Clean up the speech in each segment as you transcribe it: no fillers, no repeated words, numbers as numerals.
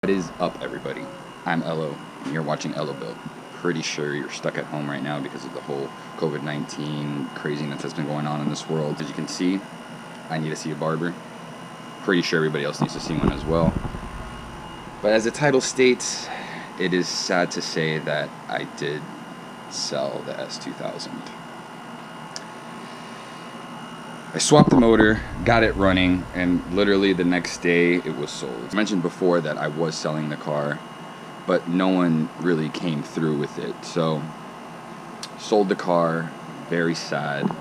What is up, everybody? I'm Ello, and you're watching Ello Build. Pretty sure you're stuck at home right now because of the whole COVID-19 craziness that's been going on in this world. As you can see, I need to see a barber. Pretty sure everybody else needs to see one as well. But as the title states, it is sad to say that I did sell the S2000. I swapped the motor, got it running, and literally the next day it was sold. I mentioned before that I was selling the car, but no one really came through with it. So, sold the car, very sad,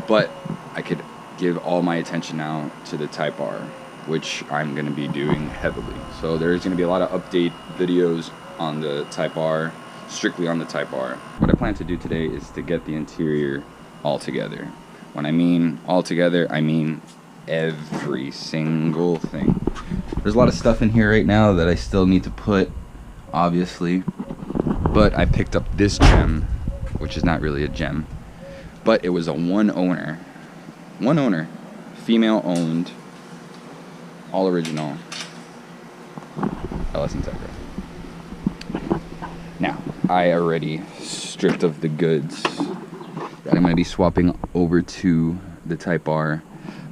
but I could give all my attention now to the Type R, which I'm going to be doing heavily. So there's going to be a lot of update videos on the Type R, strictly on the Type R. What I plan to do today is to get the interior all together. When I mean all together, I mean every single thing. There's a lot of stuff in here right now that I still need to put, obviously, but I picked up this gem, which is not really a gem, but it was a one owner, female owned, all original LS Integra. Now, I already stripped of the goods that I'm going to be swapping over to the Type R,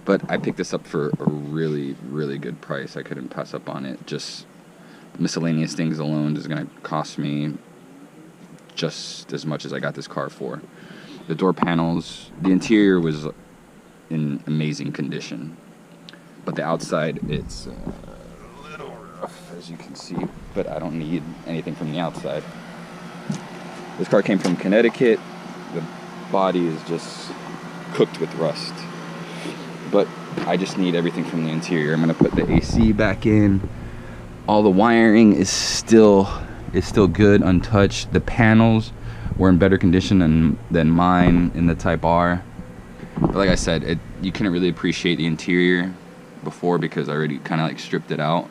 but I picked this up for a really, really good price. I couldn't pass up on it. Just miscellaneous things alone is going to cost me just as much as I got this car for. The door panels, the interior was in amazing condition, but the outside, it's a little rough, as you can see, but I don't need anything from the outside. This car came from Connecticut. The body is just cooked with rust, but I just need everything from the interior. I'm going to put the AC back in. All the wiring is still good, untouched. The panels were in better condition than mine in the Type R, but like I said, you couldn't really appreciate the interior before because I already kind of like stripped it out.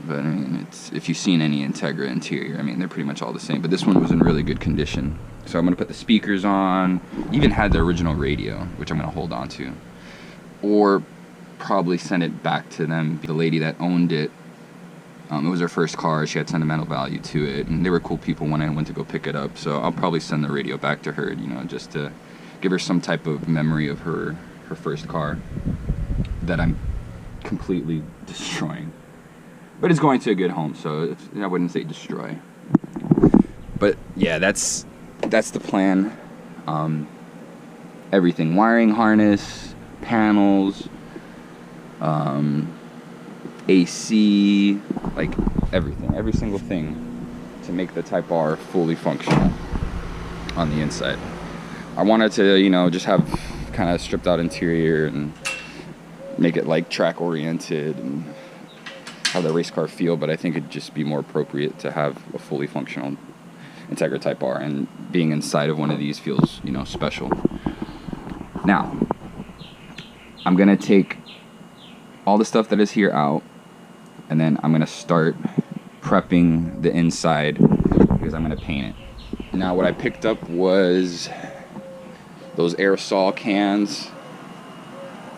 But I mean, if you've seen any Integra interior, I mean, they're pretty much all the same, but this one was in really good condition. So I'm going to put the speakers on, even had the original radio, which I'm going to hold on to, or probably send it back to them. The lady that owned it, it was her first car, she had sentimental value to it, and they were cool people when I went to go pick it up, so I'll probably send the radio back to her, you know, just to give her some type of memory of her first car that I'm completely destroying. But it's going to a good home, so I wouldn't say destroy. But yeah, that's the plan. Everything, wiring harness, panels, AC, like everything, every single thing to make the Type R fully functional on the inside. I wanted to, you know, just have kind of stripped out interior and make it like track oriented and have the race car feel, but I think it'd just be more appropriate to have a fully functional Integra Type R, and being inside of one of these feels, you know, special. Now, I'm gonna take all the stuff that is here out, and then I'm gonna start prepping the inside because I'm gonna paint it. Now, what I picked up was those aerosol cans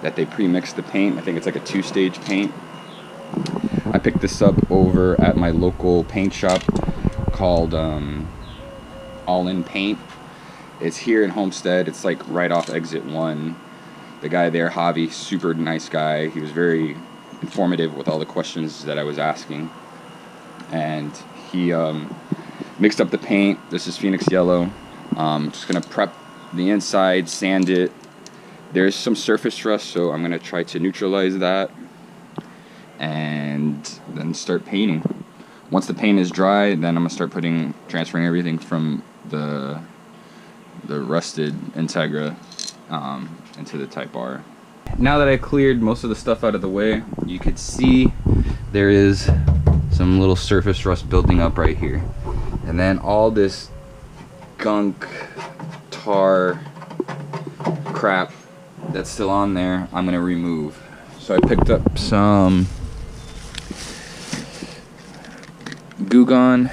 that they pre-mix the paint. I think it's like a 2-stage paint. I picked this up over at my local paint shop called All In Paint. It's here in Homestead. It's like right off exit 1. The guy there, Javi, super nice guy. He was very informative with all the questions that I was asking. And he mixed up the paint. This is Phoenix Yellow. Just gonna prep the inside, sand it. There's some surface rust, so I'm gonna try to neutralize that and then start painting. Once the paint is dry, then I'm gonna start transferring everything from the rusted Integra into the Type R. Now that I cleared most of the stuff out of the way, you could see there is some little surface rust building up right here, and then all this gunk, tar, crap that's still on there, I'm gonna remove. So I picked up some Goo-Gone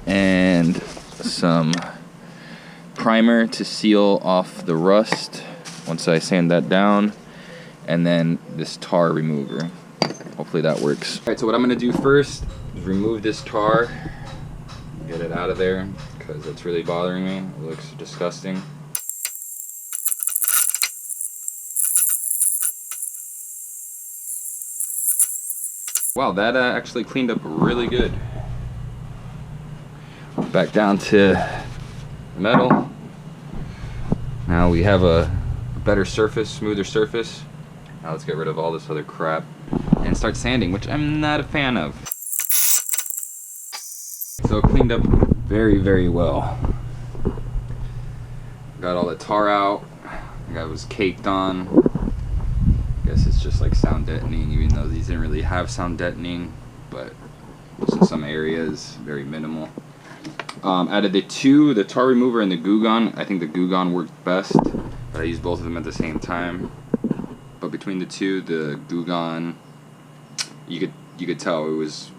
and some primer to seal off the rust once I sand that down, and then this tar remover. hopefully that works. All right, so what I'm gonna do first is remove this tar, get it out of there, because it's really bothering me. It looks disgusting. Wow, that actually cleaned up really good. Back down to metal. Now we have a better surface, smoother surface. Now let's get rid of all this other crap and start sanding, which I'm not a fan of. So it cleaned up very, very well. Got all the tar out. That was caked on. I guess it's just like sound deadening, even though these didn't really have sound deadening, but just in some areas, very minimal. Out of the two, the tar remover and the Goo Gone, I think the Goo Gone worked best, but I used both of them at the same time. But between the two, the Goo Gone, you could tell it was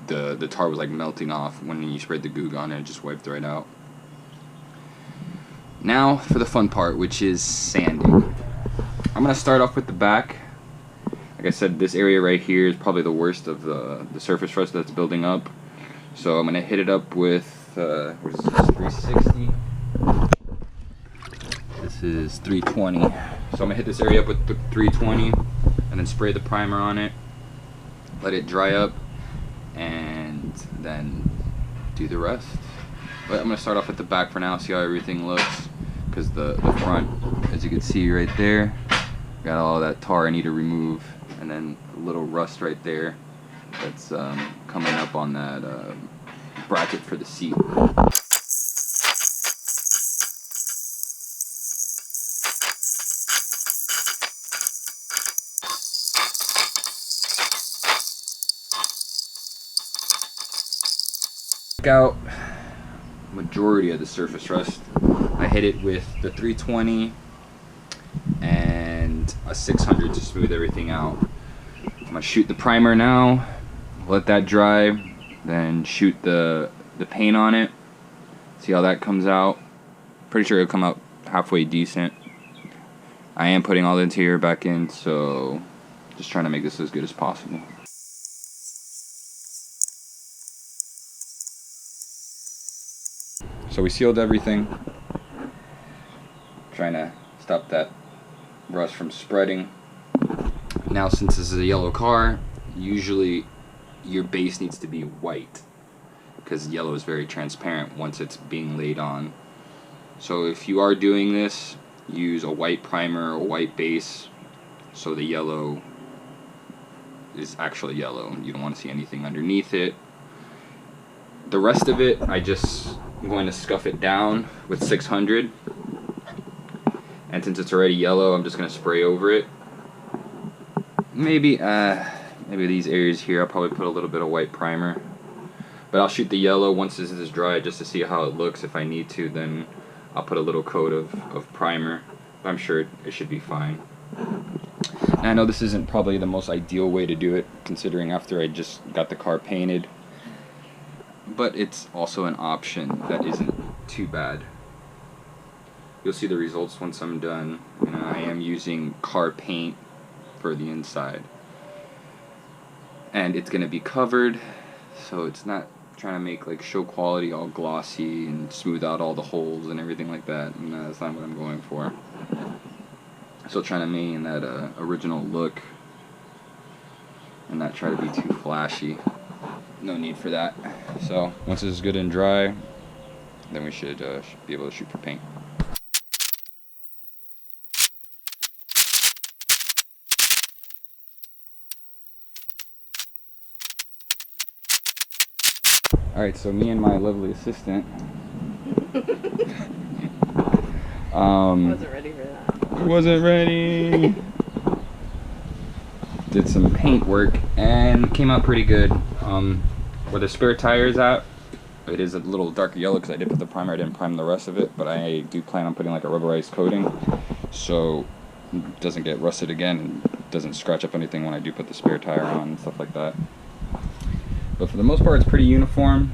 the tar was like melting off when you sprayed the Goo Gone, and it just wiped right out. Now for the fun part, which is sanding. I'm gonna start off with the back. Like I said, this area right here is probably the worst of the surface rust that's building up. So I'm gonna hit it up with what is this, 360. This is 320. So I'm gonna hit this area up with the 320, and then spray the primer on it. Let it dry up, and then do the rest. But I'm gonna start off at the back for now, see how everything looks, because the front, as you can see right there, got all that tar I need to remove, and then a little rust right there that's coming up on that bracket for the seat. Check out majority of the surface rust. I hit it with the 320 and a 600 to smooth everything out. I'm gonna shoot the primer now, let that dry, then shoot the paint on it, see how that comes out. Pretty sure it'll come out halfway decent. I am putting all the interior back in, so just trying to make this as good as possible. So we sealed everything, trying to stop that rust from spreading. Now, since this is a yellow car, usually your base needs to be white, because yellow is very transparent once it's being laid on. So if you are doing this, use a white primer or white base, so the yellow is actually yellow. You don't want to see anything underneath it. The rest of it, I'm going to scuff it down with 600, and since it's already yellow, I'm just going to spray over it. Maybe these areas here, I'll probably put a little bit of white primer, but I'll shoot the yellow once this is dry just to see how it looks. If I need to, then I'll put a little coat of primer, but I'm sure it should be fine. And I know this isn't probably the most ideal way to do it, considering after I just got the car painted, but it's also an option that isn't too bad. You'll see the results once I'm done. You know, I am using car paint for the inside, and it's gonna be covered, so it's not trying to make like show quality all glossy and smooth out all the holes and everything like that. No, that's not what I'm going for. Still trying to maintain that original look and not try to be too flashy. No need for that. So once this is good and dry, then we should be able to shoot for paint. Alright, so me and my lovely assistant wasn't ready for that. Wasn't ready. Did some paint work and came out pretty good. Where the spare tire is at, it is a little darker yellow because I did put the primer. I didn't prime the rest of it, but I do plan on putting like a rubberized coating so it doesn't get rusted again and doesn't scratch up anything when I do put the spare tire on and stuff like that. But for the most part, it's pretty uniform.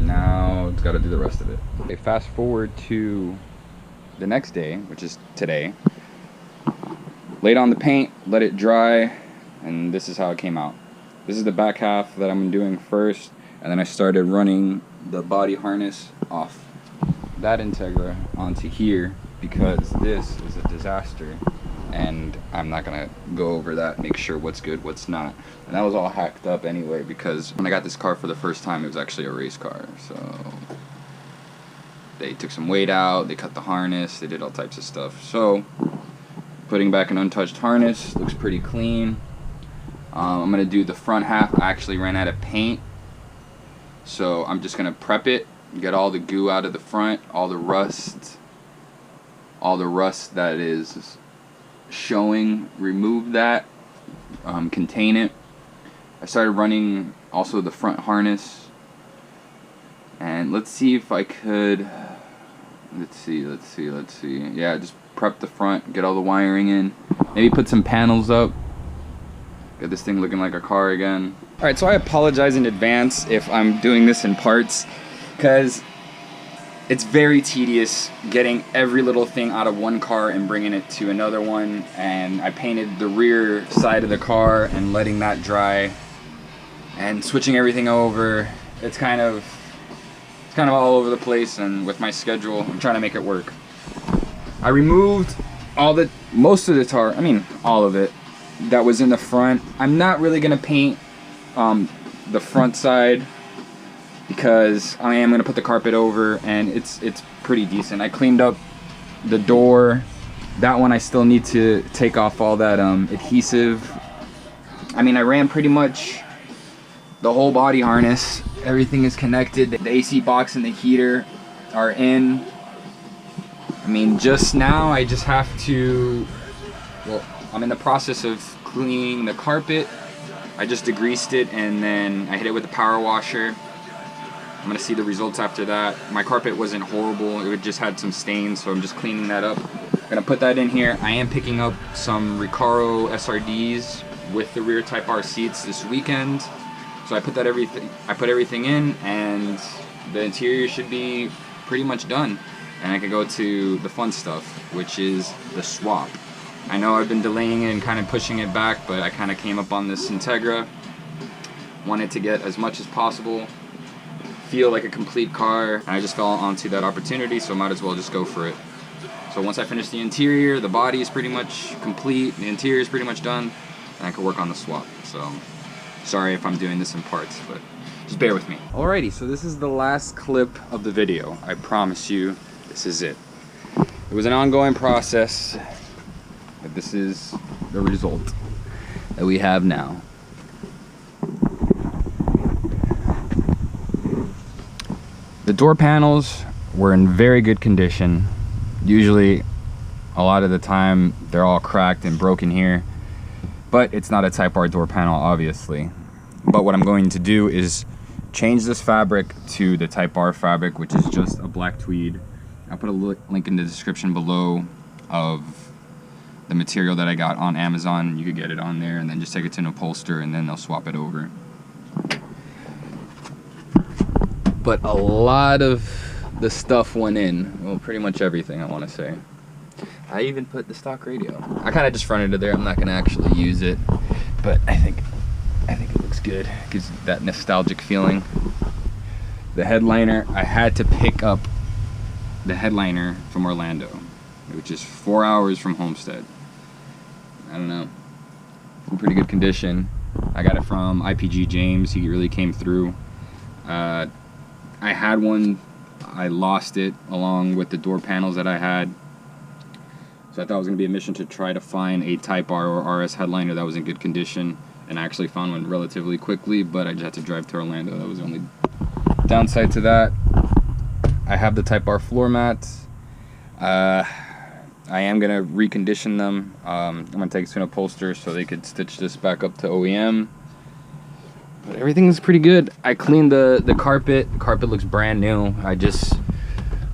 Now it's got to do the rest of it. Okay, fast forward to the next day, which is today. Laid on the paint, let it dry, and this is how it came out. This is the back half that I'm doing first, and then I started running the body harness off that Integra onto here because this is a disaster, and I'm not gonna go over that, make sure what's good, what's not. And that was all hacked up anyway, because when I got this car for the first time, it was actually a race car. So they took some weight out, they cut the harness, they did all types of stuff. So putting back an untouched harness, looks pretty clean. I'm gonna do the front half. I actually ran out of paint, so I'm just gonna prep it, get all the goo out of the front, all the rust that is showing, remove that, contain it. I started running also the front harness, and let's see if I could, let's see, yeah, just prep the front, get all the wiring in, maybe put some panels up, get this thing looking like a car again. Alright, so I apologize in advance if I'm doing this in parts, because it's very tedious getting every little thing out of one car and bringing it to another one. And I painted the rear side of the car and letting that dry and switching everything over. It's kind of all over the place, and with my schedule, I'm trying to make it work. I removed most of the tar, I mean all of it, that was in the front. I'm not really gonna paint the front side because I am gonna put the carpet over, and it's pretty decent. I cleaned up the door. That one I still need to take off all that adhesive. I mean, I ran pretty much the whole body harness. Everything is connected. The AC box and the heater are in. I mean, just now I just have to, well, I'm in the process of cleaning the carpet. I just degreased it, and then I hit it with the power washer. I'm gonna see the results after that. My carpet wasn't horrible, it just had some stains, so I'm just cleaning that up. I'm gonna put that in here. I am picking up some Recaro SRDs with the rear Type R seats this weekend. So I put everything in, and the interior should be pretty much done. And I can go to the fun stuff, which is the swap. I know I've been delaying it and kind of pushing it back, but I kind of came up on this Integra. Wanted to get as much as possible, feel like a complete car, and I just fell onto that opportunity, so might as well just go for it. So once I finish the interior, the body is pretty much complete, the interior is pretty much done, and I can work on the swap. So sorry if I'm doing this in parts, but just bear with me. Alrighty, so this is the last clip of the video. I promise you, this is it. It was an ongoing process, but this is the result that we have now. The door panels were in very good condition. Usually, a lot of the time, they're all cracked and broken here, but it's not a Type R door panel, obviously. But what I'm going to do is change this fabric to the Type R fabric, which is just a black tweed. I'll put a link in the description below of the material that I got on Amazon. You could get it on there and then just take it to an upholsterer, and then they'll swap it over. But a lot of the stuff went in. Well, pretty much everything, I want to say. I even put the stock radio. I kind of just fronted it there. I'm not going to actually use it, but I think it looks good. It gives that nostalgic feeling. The headliner, I had to pick up the headliner from Orlando, which is 4 hours from Homestead. I don't know. It's in pretty good condition. I got it from IPG James. He really came through. I had one, I lost it along with the door panels that I had. So I thought it was going to be a mission to try to find a Type R or RS headliner that was in good condition. And I actually found one relatively quickly, but I just had to drive to Orlando. That was the only downside to that. I have the Type R floor mats. I am going to recondition them. I'm going to take it to an upholsterer so they could stitch this back up to OEM. But everything's pretty good. I cleaned the carpet. The carpet looks brand new. I just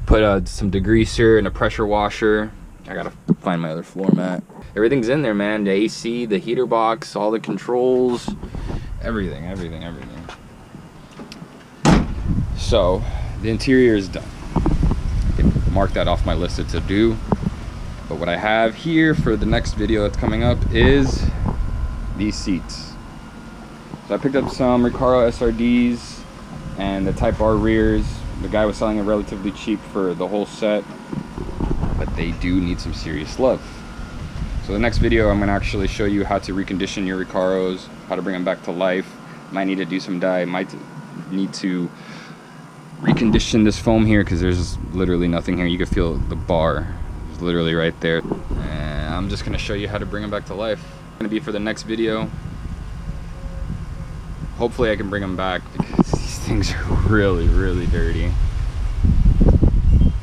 put some degreaser and a pressure washer. I gotta find my other floor mat. Everything's in there, man. The AC, the heater box, all the controls, everything. So the interior is done. I can mark that off my list of to do. But what I have here for the next video that's coming up is these seats. So I picked up some Recaro SRDs and the Type R rears. The guy was selling it relatively cheap for the whole set, but they do need some serious love. So the next video, I'm going to actually show you how to recondition your Recaros, how to bring them back to life. Might need to do some dye, might need to recondition this foam here because there's literally nothing here. You can feel the bar is literally right there. And I'm just going to show you how to bring them back to life. It's going to be for the next video. Hopefully I can bring them back because these things are really, really dirty.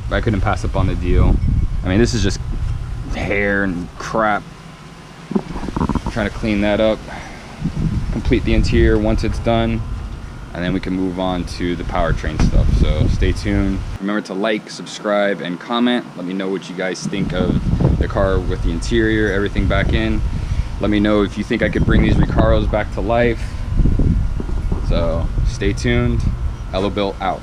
But I couldn't pass up on the deal. I mean, this is just hair and crap. I'm trying to clean that up, complete the interior once it's done, and then we can move on to the powertrain stuff. So stay tuned. Remember to like, subscribe, and comment. Let me know what you guys think of the car with the interior, everything back in. Let me know if you think I could bring these Recaros back to life. So stay tuned. Hello Bill out.